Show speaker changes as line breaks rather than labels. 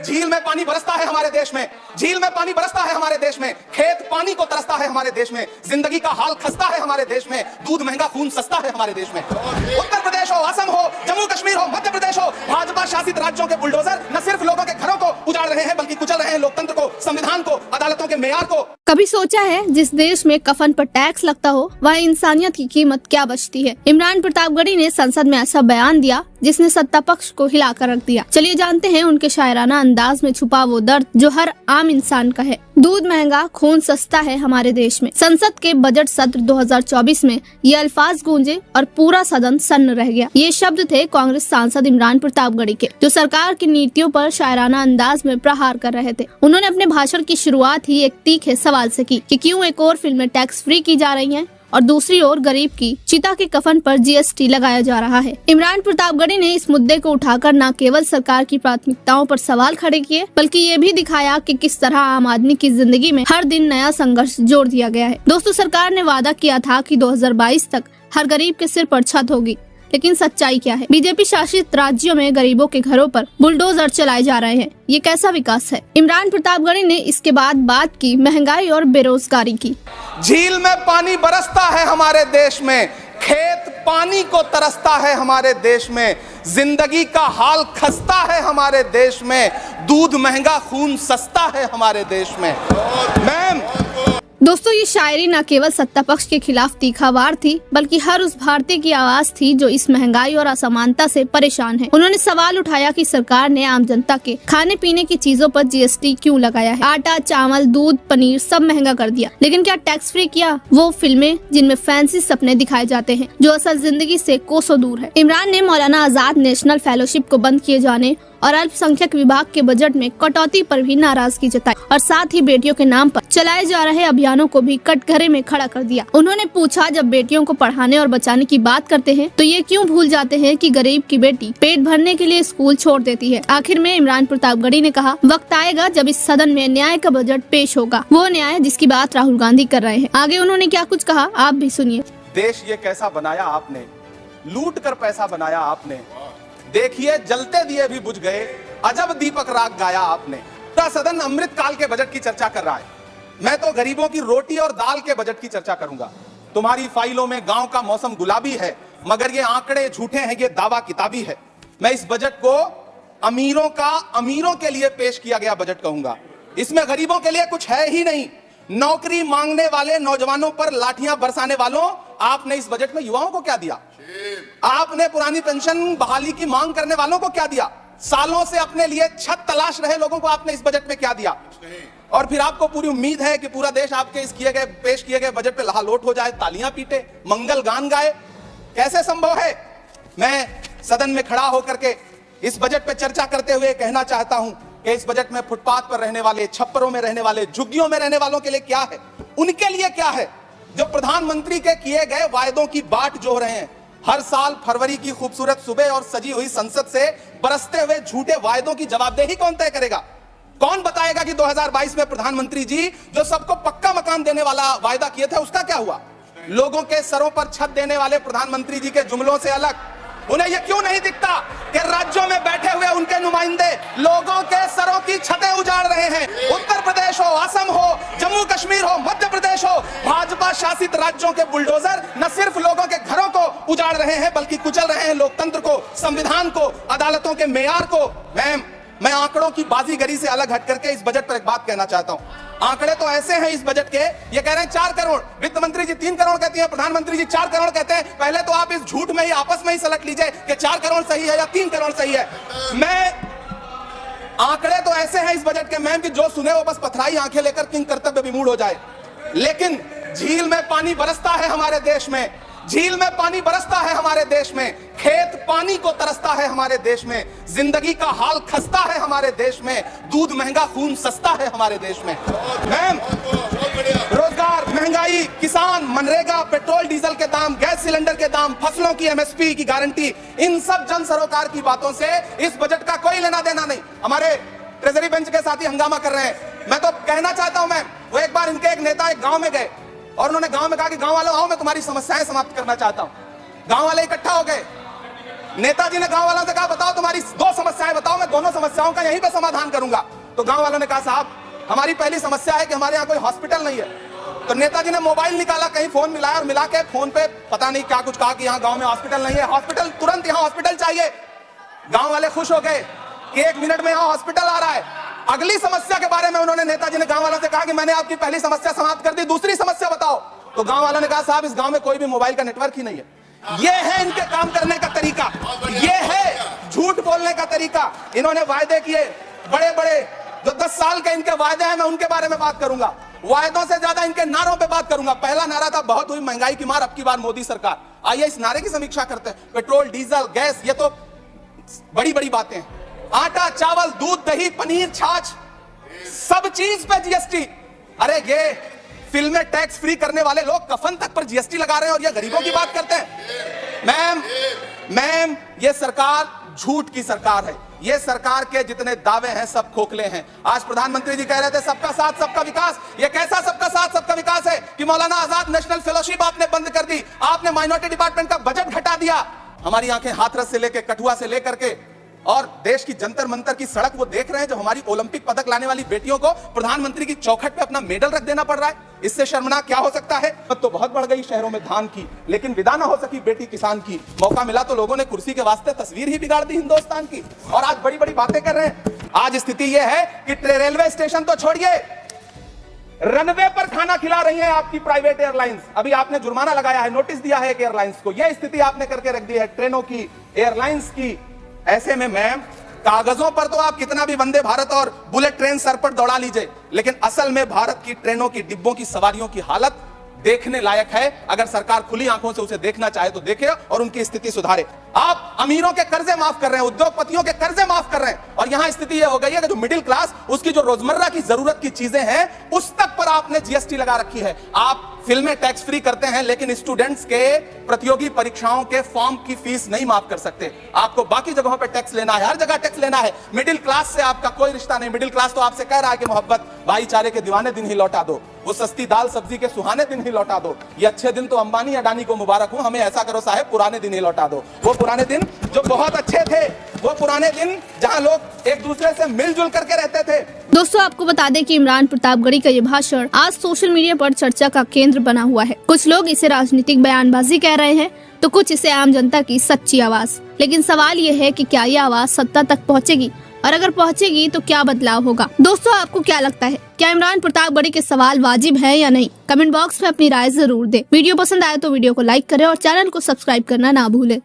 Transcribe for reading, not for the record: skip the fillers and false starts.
झील में पानी बरसता है हमारे देश में, झील में पानी बरसता है हमारे देश में, खेत पानी को तरसता है हमारे देश में, जिंदगी का हाल खस्ता है हमारे देश में, दूध महंगा खून सस्ता है हमारे देश में। उत्तर प्रदेश हो, असम हो, जम्मू कश्मीर हो, मध्य प्रदेश हो, भाजपा शासित राज्यों के बुलडोजर न सिर्फ लोगों के घरों को उजाड़ रहे हैं बल्कि कुचल रहे हैं लोकतंत्र को, संविधान को, अदालतों के मेयार को।
कभी सोचा है जिस देश में कफन पर टैक्स लगता हो वहाँ इंसानियत की कीमत क्या बचती है? इमरान प्रतापगढ़ी ने संसद में ऐसा बयान दिया जिसने सत्ता पक्ष को हिलाकर रख दिया। चलिए जानते हैं उनके शायराना अंदाज में छुपा वो दर्द जो हर आम इंसान का है। दूध महंगा खून सस्ता है हमारे देश में। संसद के बजट सत्र 2024 में ये अल्फाज गूंजे और पूरा सदन सन्न रह गया। ये शब्द थे कांग्रेस सांसद इमरान प्रतापगढ़ी के, जो सरकार की नीतियों पर शायराना अंदाज में प्रहार कर रहे थे। उन्होंने अपने भाषण की शुरुआत ही एक तीखे सवाल से की कि क्यों एक और फिल्में टैक्स फ्री की जा रही हैं और दूसरी ओर गरीब की चिता के कफन पर जीएसटी लगाया जा रहा है। इमरान प्रतापगढ़ी ने इस मुद्दे को उठाकर न केवल सरकार की प्राथमिकताओं पर सवाल खड़े किए बल्कि ये भी दिखाया कि किस तरह आम आदमी की जिंदगी में हर दिन नया संघर्ष जोड़ दिया गया है। दोस्तों, सरकार ने वादा किया था कि 2022 तक हर गरीब के सिर पर छत होगी, लेकिन सच्चाई क्या है? बीजेपी शासित राज्यों में गरीबों के घरों पर बुलडोजर चलाए जा रहे हैं। ये कैसा विकास है? इमरान प्रतापगढ़ी ने इसके बाद बात की महंगाई और बेरोजगारी की।
झील में पानी बरसता है हमारे देश में, खेत पानी को तरसता है हमारे देश में, जिंदगी का हाल खस्ता है हमारे देश में, दूध महंगा खून सस्ता है हमारे देश में। मैम,
दोस्तों, ये शायरी न केवल सत्ता पक्ष के खिलाफ तीखा वार थी बल्कि हर उस भारतीय की आवाज थी जो इस महंगाई और असमानता से परेशान है। उन्होंने सवाल उठाया कि सरकार ने आम जनता के खाने पीने की चीजों पर जीएसटी क्यों लगाया है? आटा, चावल, दूध, पनीर सब महंगा कर दिया, लेकिन क्या टैक्स फ्री किया वो फिल्में जिनमें फैंसी सपने दिखाए जाते हैं जो असल जिंदगी से कोसों दूर है? इमरान ने मौलाना आजाद नेशनल फेलोशिप को बंद किए जाने और अल्पसंख्यक विभाग के बजट में कटौती पर भी नाराजगी जताई और साथ ही बेटियों के नाम पर चलाए जा रहे अभियानों को भी कटघरे में खड़ा कर दिया। उन्होंने पूछा, जब बेटियों को पढ़ाने और बचाने की बात करते हैं तो ये क्यों भूल जाते हैं कि गरीब की बेटी पेट भरने के लिए स्कूल छोड़ देती है? आखिर में इमरान प्रतापगढ़ी ने कहा, वक्त आएगा जब इस सदन में न्याय का बजट पेश होगा, वो न्याय जिसकी बात राहुल गांधी कर रहे हैं। आगे उन्होंने क्या कुछ कहा, आप भी सुनिए।
देश ये कैसा बनाया आपने, लूट कर पैसा बनाया आपने, देखिए जलते दिए भी बुझ गए, अजब दीपक राग गाया आपने। पूरा सदन अमृत काल के बजट की चर्चा कर रहा है, मैं तो गरीबों की रोटी और दाल के बजट की चर्चा करूंगा। तुम्हारी फाइलों में गांव का मौसम गुलाबी है, मगर ये आंकड़े झूठे हैं, ये दावा किताबी है। मैं इस बजट को अमीरों के लिए पेश किया गया बजट कहूंगा। इसमें गरीबों के लिए कुछ है ही नहीं। नौकरी मांगने वाले नौजवानों पर लाठियां बरसाने वालों, आपने इस बजट में युवाओं को क्या दिया? आपने पुरानी पेंशन बहाली की मांग करने वालों को क्या दिया? सालों से अपने लिए छत तलाश रहे लोगों को आपने इस बजट में क्या दिया? और फिर आपको पूरी उम्मीद है कि पूरा देश आपके इस पेश किए गए बजट पे लहालोट हो जाए, तालियां पीटे, मंगल गान गाए। कैसे संभव है? मैं सदन में खड़ा होकर के इस बजट पे चर्चा करते हुए कहना चाहता हूं कि इस बजट में फुटपाथ पर रहने वाले, छप्परों में रहने वाले, झुग्गियों में रहने वालों के लिए क्या है, उनके लिए क्या है, जो प्रधानमंत्री के किए गए वायदों की बाट जो रहे हैं। हर साल फरवरी की खूबसूरत सुबह और सजी हुई संसद से बरसते हुए झूठे वायदों की जवाबदेही कौन तय करेगा? कौन बताएगा कि 2022 में प्रधानमंत्री जी जो सबको पक्का मकान देने वाला वायदा किए थे उसका क्या हुआ? लोगों के सरों पर छत देने वाले प्रधानमंत्री जी के जुमलों से अलग उन्हें यह क्यों नहीं दिखता कि राज्यों में बैठे हुए उनके नुमाइंदे लोगों के सरों की छतें उजाड़ रहे हैं? उत्तर प्रदेश हो, असम हो, जम्मू कश्मीर हो, मध्य प्रदेश हो, भाजपा शासित राज्यों के बुलडोजर न सिर्फ लोगों के घरों को उजाड़ रहे हैं बल्कि कुचल रहे हैं लोकतंत्र को, संविधान को, अदालतों के मेयार को। मैं आंकड़ों की बाजीगरी से अलग हट करके इस बजट पर एक बात कहना चाहता हूं। आंकड़े तो ऐसे हैं इस बजट के, ये कह रहे हैं 4 करोड़, वित्त मंत्री जी 3 करोड़ कहती हैं, प्रधानमंत्री जी 4 करोड़ कहते हैं। पहले तो आप इस झूठ में ही आपस में ही सलट लीजिए कि 4 करोड़ सही है या 3 करोड़ सही है। आंकड़े तो ऐसे हैं इस बजट के मैम कि जो सुने वो बस पथराई आंखें लेकर किंग कर्तव्य विमूढ़ हो जाए। लेकिन झील में पानी बरसता है हमारे देश में, झील में पानी बरसता है हमारे देश में, खेत पानी को तरसता है हमारे देश में, जिंदगी का हाल खस्ता है हमारे देश में, दूध महंगा खून सस्ता है हमारे देश में। मैम, रोजगार, महंगाई, किसान, मनरेगा, पेट्रोल डीजल के दाम, गैस सिलेंडर के दाम, फसलों की एमएसपी की गारंटी, इन सब जन सरोकार की बातों से इस बजट का कोई लेना देना नहीं। हमारे ट्रेजरी बेंच के साथी हंगामा कर रहे हैं। मैं तो कहना चाहता हूं मैम, वो एक बार इनके एक नेता एक गांव में गए और उन्होंने गांव में कहा कि गांव वालों आओ, मैं तुम्हारी समस्याएं समाप्त करना चाहता हूं। गांव वाले इकट्ठा हो गए नेताजी ने गांव वालों से कहा बताओ तुम्हारी दो समस्याएं बताओ, मैं दोनों समस्याओं का यहीं पे समाधान करूंगा। तो गांव वालों ने कहा साहब हमारी पहली समस्या है कि हमारे यहाँ कोई हॉस्पिटल नहीं है। तो नेताजी ने मोबाइल निकाला, कहीं फोन मिलाया और मिला के फोन पे पता नहीं क्या कुछ कहा कि यहाँ गांव में हॉस्पिटल नहीं है, हॉस्पिटल तुरंत यहाँ हॉस्पिटल चाहिए। गांव वाले खुश हो गए कि 1 मिनट में यहाँ हॉस्पिटल आ रहा है। अगली समस्या के बारे में उन्होंने नेताजी ने गांव वालों से कहा कि मैंने आपकी पहली समस्या समाप्त कर दी, दूसरी समस्या बताओ। तो गांव वालों ने कहा साहब इस गांव में कोई भी मोबाइल का नेटवर्क ही नहीं है। ये है इनके काम करने का तरीका, ये है झूठ बोलने का तरीका। इन्होंने वायदे किए बड़े बड़े, जो 10 साल के इनके वायदे हैं मैं उनके बारे में बात करूंगा। वायदों से ज्यादा इनके नारों पे बात करूंगा। पहला नारा था बहुत हुई महंगाई की मार, अब की बार मोदी सरकार। आइए इस नारे की समीक्षा करते हैं। पेट्रोल, डीजल, गैस, ये तो बड़ी बड़ी बातें हैं। आटा, चावल, दूध, दही, पनीर, छाछ, सब चीज पे जीएसटी। अरे ये फिल्में टैक्स फ्री करने वाले लोग कफन तक पर जीएसटी लगा रहे हैं और ये गरीबों की बात करते हैं। मैम ये सरकार झूठ की सरकार है। ये सरकार के जितने दावे हैं सब खोखले हैं। आज प्रधानमंत्री जी कह रहे थे सबका साथ सबका विकास। ये कैसा सबका साथ सबका विकास है कि मौलाना आजाद नेशनल फेलोशिप आपने बंद कर दी, आपने माइनॉरिटी डिपार्टमेंट का बजट घटा दिया। हमारी आंखें हाथरस से लेकर कठुआ से लेकर के और देश की जंतर मंतर की सड़क वो देख रहे हैं जब हमारी ओलंपिक पदक लाने वाली बेटियों को प्रधानमंत्री की चौखट पे अपना मेडल रख देना पड़ रहा है। इससे शर्मनाक क्या हो सकता है। तो बहुत बढ़ गई शहरों में धान की, लेकिन विदा ना हो सकी बेटी किसान की। मौका मिला तो लोगों ने कुर्सी के वास्ते तस्वीर ही बिगाड़ दी हिंदुस्तान की और आज बड़ी बड़ी बातें कर रहे हैं। आज स्थिति यह है कि रेलवे स्टेशन तो छोड़िए, रनवे पर खाना खिला रही है आपकी प्राइवेट एयरलाइंस। अभी आपने जुर्माना लगाया है, नोटिस दिया है एक एयरलाइंस को। यह स्थिति आपने करके रख दी है ट्रेनों की, एयरलाइंस की। ऐसे में मैम कागजों पर तो आप कितना भी वंदे भारत और बुलेट ट्रेन सर पर दौड़ा लीजिए, लेकिन असल में भारत की ट्रेनों की डिब्बों की सवारियों की हालत देखने लायक है। अगर सरकार खुली आंखों से उसे देखना चाहे तो देखे और उनकी स्थिति सुधारे। आप अमीरों के कर्जे माफ कर रहे हैं, उद्योगपतियों के कर्जे माफ कर रहे हैं और यहां स्थिति यह हो गई है कि जो मिडिल क्लास, उसकी जो रोजमर्रा की जरूरत की चीजें हैं उस तक पर आपने जीएसटी लगा रखी है। आप फिल्में टैक्स फ्री करते हैं लेकिन स्टूडेंट्स के प्रतियोगी परीक्षाओं के फॉर्म की फीस नहीं माफ कर सकते। आपको बाकी जगहों पर टैक्स लेना है, हर जगह टैक्स लेना है। मिडिल क्लास से आपका कोई रिश्ता नहीं। मिडिल क्लास तो आपसे कह रहा है कि मोहब्बत भाईचारे के दीवाने दिन ही लौटा दो, वो सस्ती दाल सब्जी के सुहाने दिन ही लौटा दो। ये अच्छे दिन तो अंबानी अडानी को मुबारक हो, हमें ऐसा करो साहब पुराने दिन ही लौटा दो। वो पुराने दिन जो बहुत अच्छे थे, वो पुराने दिन जहां लोग एक दूसरे से मिलजुल करके रहते थे।
दोस्तों आपको बता दें कि इमरान प्रतापगढ़ी का ये भाषण आज सोशल मीडिया पर चर्चा का केंद्र बना हुआ है। कुछ लोग इसे राजनीतिक बयानबाजी कह रहे हैं तो कुछ इसे आम जनता की सच्ची आवाज। लेकिन सवाल ये है कि क्या ये आवाज सत्ता तक पहुंचेगी और अगर पहुंचेगी तो क्या बदलाव होगा। दोस्तों आपको क्या लगता है, क्या इमरान प्रतापगढ़ी के सवाल वाजिब है या नहीं? कमेंट बॉक्स में अपनी राय जरूर दें। वीडियो पसंद आए तो वीडियो को लाइक करें और चैनल को सब्सक्राइब करना ना भूलें।